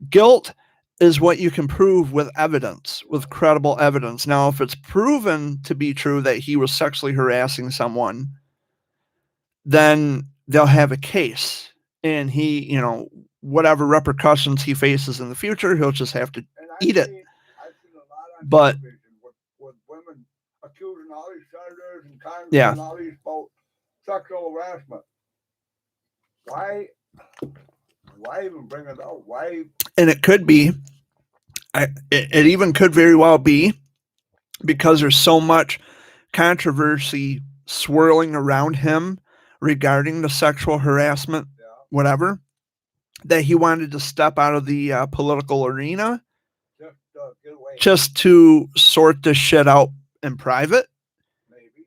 Guilt is what you can prove with evidence, with credible evidence. Now, if it's proven to be true that he was sexually harassing someone, then they'll have a case, and he, whatever repercussions he faces in the future, he'll just have to eat it. I've seen a lot on But television with women accusing all these senators and congressmen and all these about sexual harassment. Why even bring it out? Why? And it could be, it even could very well be, because there's so much controversy swirling around him regarding the sexual harassment, whatever, that he wanted to step out of the political arena just to sort this shit out in private, maybe,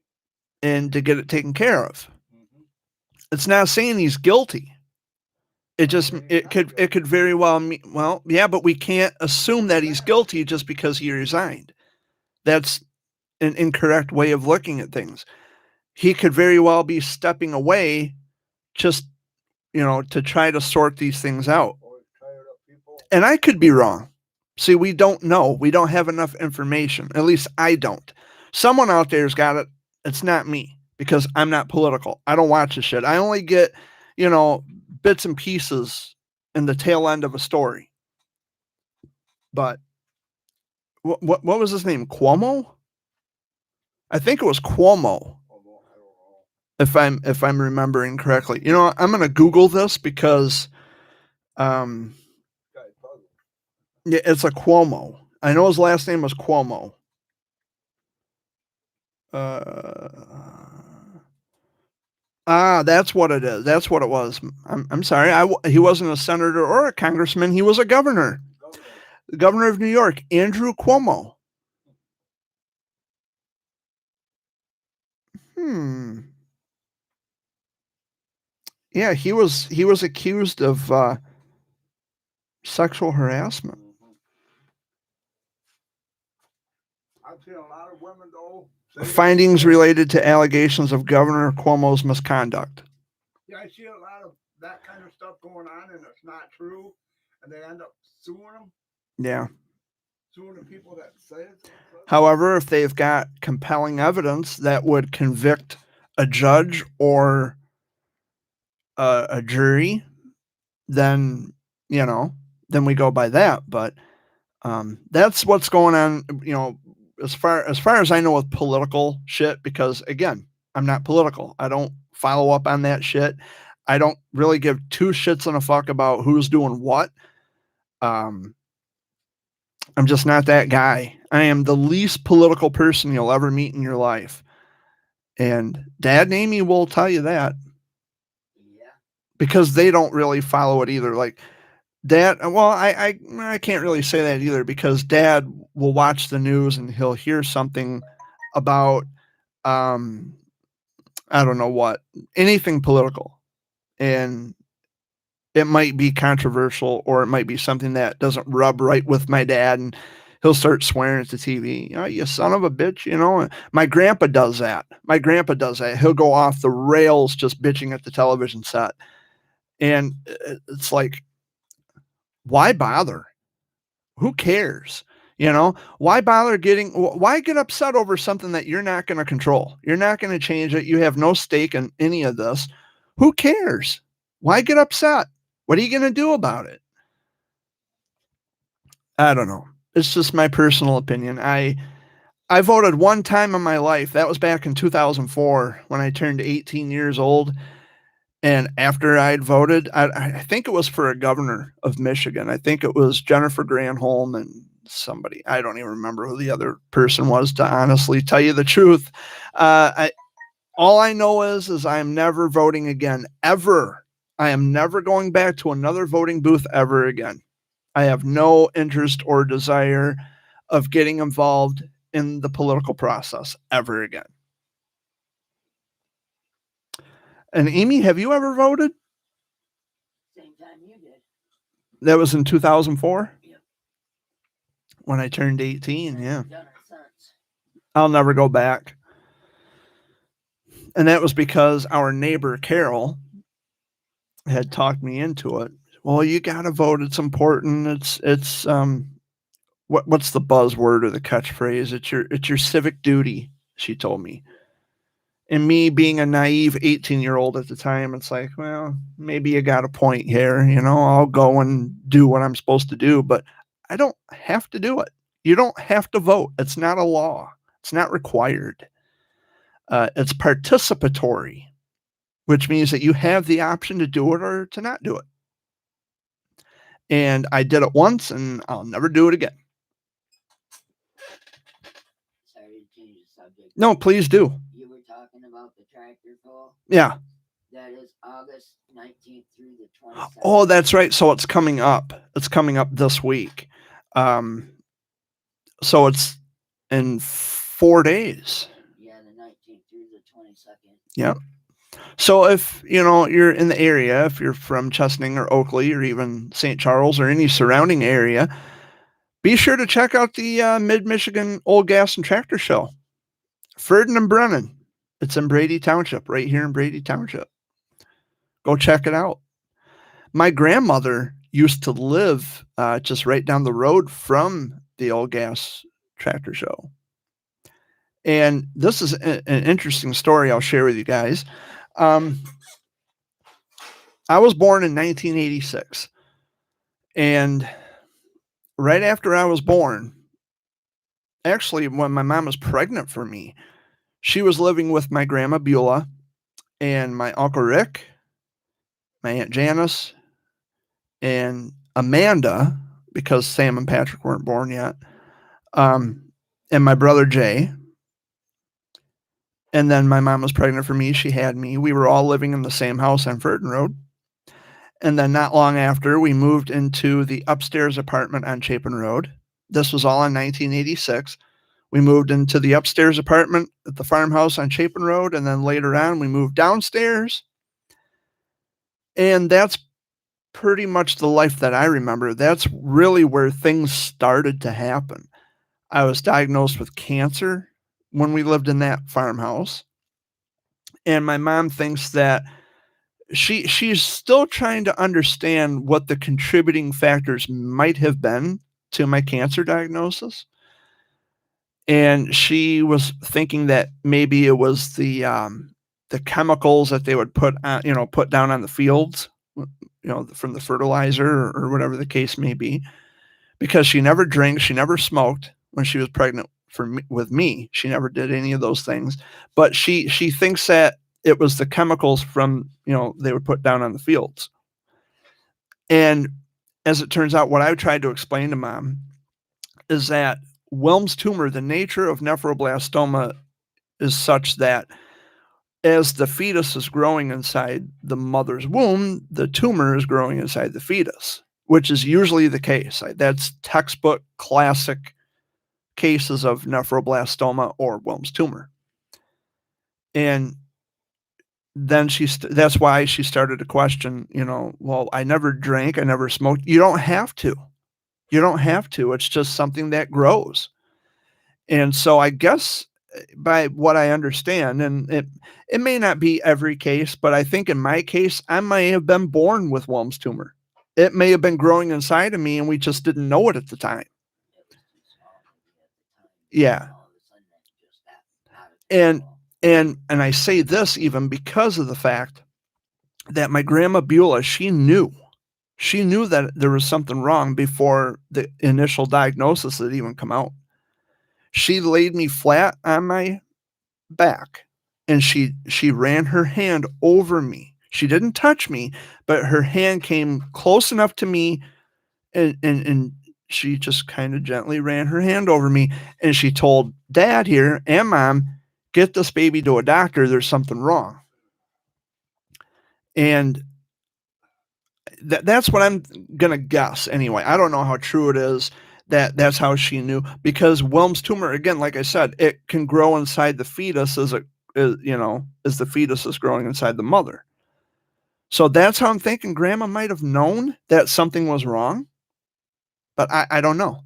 and to get it taken care of. It's not saying he's guilty. It could very well mean, well, yeah, but we can't assume that he's guilty just because he resigned. That's an incorrect way of looking at things. He could very well be stepping away just, to try to sort these things out. And I could be wrong. See, we don't know. We don't have enough information. At least I don't. Someone out there's got it. It's not me, because I'm not political. I don't watch this shit. I only get, bits and pieces in the tail end of a story. But what was his name? Cuomo? I think it was Cuomo. If I'm remembering correctly. I'm going to Google this because yeah, it's a Cuomo. I know his last name was Cuomo. That's what it is. That's what it was. I'm sorry. He wasn't a senator or a congressman. He was a governor. The governor of New York, Andrew Cuomo. Yeah, he was accused of sexual harassment. I've seen a lot of women though. Findings related to allegations of Governor Cuomo's misconduct. Yeah, I see a lot of that kind of stuff going on, and it's not true, and they end up suing them. Yeah. Suing the people that say it. However, if they've got compelling evidence that would convict a judge or a jury, then, then we go by that. But that's what's going on, as far as I know with political shit, because again, I'm not political. I don't follow up on that shit. I don't really give two shits and a fuck about who's doing what. I'm just not that guy. I am the least political person you'll ever meet in your life. And Dad and Amy will tell you that. Yeah. Because they don't really follow it either. Like Dad, well, I can't really say that either, because Dad will watch the news and he'll hear something about I don't know what, anything political. And it might be controversial, or it might be something that doesn't rub right with my dad, and he'll start swearing at the TV. You son of a bitch, My grandpa does that. He'll go off the rails just bitching at the television set. And it's like, why bother? Who cares? Why why get upset over something that you're not going to control? You're not going to change it. You have no stake in any of this. Who cares? Why get upset? What are you going to do about it? I don't know. It's just my personal opinion. I voted one time in my life. That was back in 2004 when I turned 18 years old. And after I'd voted, I think it was for a governor of Michigan. I think it was Jennifer Granholm and somebody. I don't even remember who the other person was, to honestly tell you the truth. All I know is I'm never voting again, ever. I am never going back to another voting booth ever again. I have no interest or desire of getting involved in the political process ever again. And Amy, have you ever voted? Same time you did. That was in 2004? Yep. When I turned 18, yeah. Done it since. I'll never go back. And that was because our neighbor, Carol, had talked me into it. Well, you got to vote. It's important. It's what's the buzzword or the catchphrase? It's your civic duty, she told me. And me being a naive 18-year-old at the time, it's like, well, maybe you got a point here. I'll go and do what I'm supposed to do, but I don't have to do it. You don't have to vote. It's not a law. It's not required. It's participatory, which means that you have the option to do it or to not do it. And I did it once, and I'll never do it again. Sorry to change the subject. No, please do. You were talking about the tractor pull. Yeah. That is August 19th through the 22nd. Oh, that's right. So it's coming up. It's coming up this week. So it's in 4 days. Yeah, the 19th through the 22nd. Yep. So if, you're in the area, if you're from Chesaning or Oakley or even St. Charles or any surrounding area, be sure to check out the Mid-Michigan Old Gas and Tractor Show. Ferdinand and Brennan. It's in Brady Township, right here in Brady Township. Go check it out. My grandmother used to live just right down the road from the Old Gas Tractor Show. And this is an interesting story I'll share with you guys. I was born in 1986. And right after I was born, actually, when my mom was pregnant for me, she was living with my grandma Beulah and my Uncle Rick, my Aunt Janice, and Amanda, because Sam and Patrick weren't born yet, and my brother Jay. And then my mom was pregnant for me. She had me. We were all living in the same house on Ferdinand Road. And then not long after, we moved into the upstairs apartment on Chapin Road. This was all in 1986. We moved into the upstairs apartment at the farmhouse on Chapin Road. And then later on, we moved downstairs. And that's pretty much the life that I remember. That's really where things started to happen. I was diagnosed with cancer when we lived in that farmhouse. And my mom thinks that she's still trying to understand what the contributing factors might have been to my cancer diagnosis. And she was thinking that maybe it was the chemicals that they would put on, put down on the fields, from the fertilizer or whatever the case may be, because she never drank, she never smoked when she was pregnant with me. She never did any of those things, but she thinks that it was the chemicals from, they would put down on the fields. And as it turns out, what I tried to explain to Mom is that Wilms tumor, the nature of nephroblastoma is such that as the fetus is growing inside the mother's womb, the tumor is growing inside the fetus, which is usually the case. That's textbook classic cases of nephroblastoma or Wilms tumor. And then that's why she started to question, well, I never drank, I never smoked. You don't have to. You don't have to. It's just something that grows. And so I guess by what I understand, and it may not be every case, but I think in my case, I may have been born with Wilms tumor. It may have been growing inside of me and we just didn't know it at the time. Yeah. And I say this even because of the fact that my grandma Beulah, she knew that there was something wrong before the initial diagnosis had even come out. She laid me flat on my back and she ran her hand over me. She didn't touch me, but her hand came close enough to me and she just kind of gently ran her hand over me. And she told Dad here and Mom, get this baby to a doctor. There's something wrong. And that's what I'm going to guess anyway. I don't know how true it is that's how she knew, because Wilms tumor, again, like I said, it can grow inside the fetus as the fetus is growing inside the mother. So that's how I'm thinking Grandma might have known that something was wrong, but I don't know.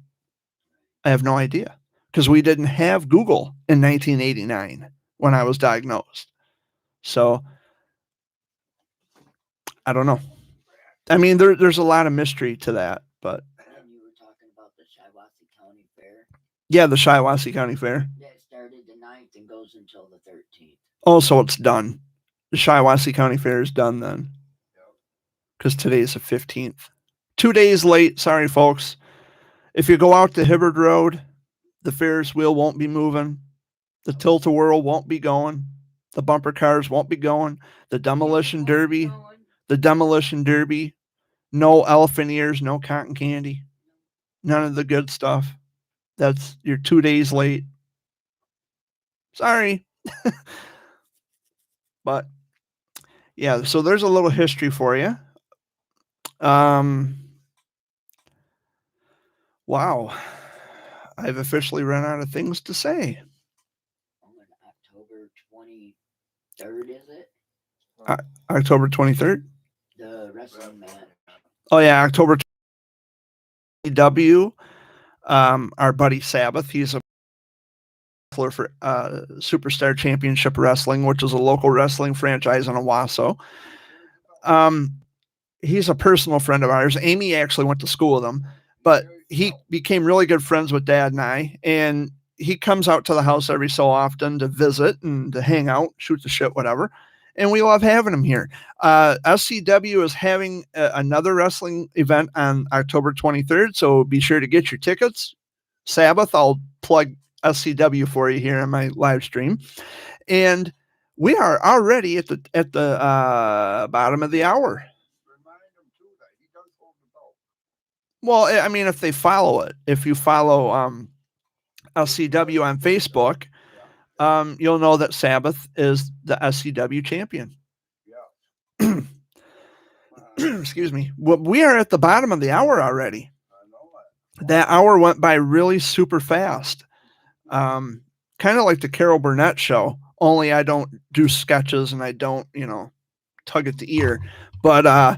I have no idea because we didn't have Google in 1989 when I was diagnosed. So I don't know. I mean, there's a lot of mystery to that, but. And you were talking about the Shiawassee County Fair. Yeah, the Shiawassee County Fair. That started the 9th and goes until the 13th. Oh, so it's done. The Shiawassee County Fair is done then. Because today's the 15th. 2 days late. Sorry, folks. If you go out to Hibbard Road, the Ferris wheel won't be moving. The tilt-a-whirl won't be going. The bumper cars won't be going. The demolition derby. No elephant ears, no cotton candy. None of the good stuff. You're 2 days late. Sorry. But yeah, so there's a little history for you. Wow. I've officially run out of things to say. October 23rd, is it? October 23rd? The wrestling match. Oh yeah, October 20th. Our buddy Sabbath, he's a wrestler for Superstar Championship Wrestling, which is a local wrestling franchise in Owasso. He's a personal friend of ours. Amy actually went to school with him, but he became really good friends with Dad and I, and he comes out to the house every so often to visit and to hang out, shoot the shit, whatever. And we love having him here. SCW is having another wrestling event on October 23rd, so be sure to get your tickets. Sabbath, I'll plug SCW for you here on my live stream. And we are already at the bottom of the hour. Well, I mean, if they follow it, if you follow SCW on Facebook, you'll know that Sabbath is the SCW champion. Yeah. Excuse me. Well, we are at the bottom of the hour already. That hour went by really super fast. Kind of like the Carol Burnett show, only I don't do sketches and I don't, tug at the ear. But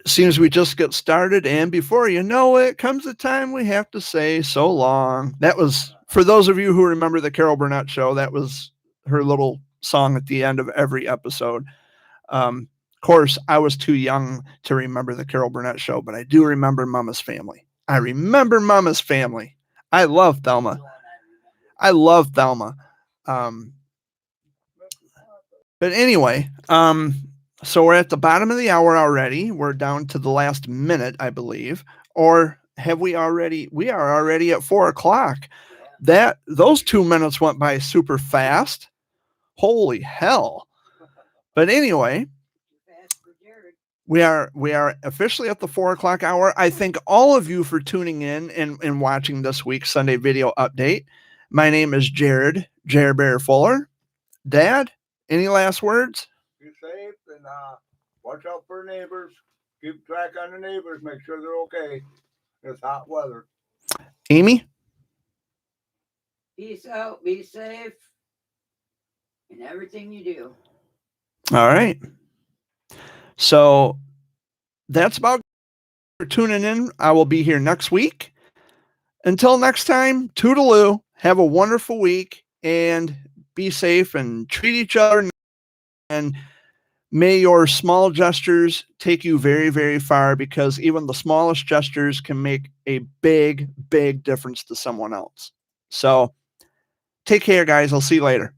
seems we just get started, and before you know it, comes the time we have to say so long. That was, for those of you who remember the Carol Burnett show, that was her little song at the end of every episode. Of course, I was too young to remember the Carol Burnett show, but I do remember Mama's Family. I remember Mama's Family. I love Thelma. The one I love Thelma. But anyway, so we're at the bottom of the hour already. We're down to the last minute, I believe. Or have we already? We are already at 4 o'clock. Those 2 minutes went by super fast. Holy hell. But anyway, fast for Jared. we are officially at the 4 o'clock hour. I thank all of you for tuning in and watching this week's Sunday video update. My name is Jared Bear Fuller. Dad, any last words? Be safe and watch out for neighbors. Keep track on the neighbors. Make sure they're okay. It's hot weather. Amy? Peace out. Be safe. In everything you do. All right. So that's about for tuning in. I will be here next week. Until next time, toodaloo. Have a wonderful week and be safe and treat each other. And may your small gestures take you very, very far, because even the smallest gestures can make a big, big difference to someone else. So take care, guys. I'll see you later.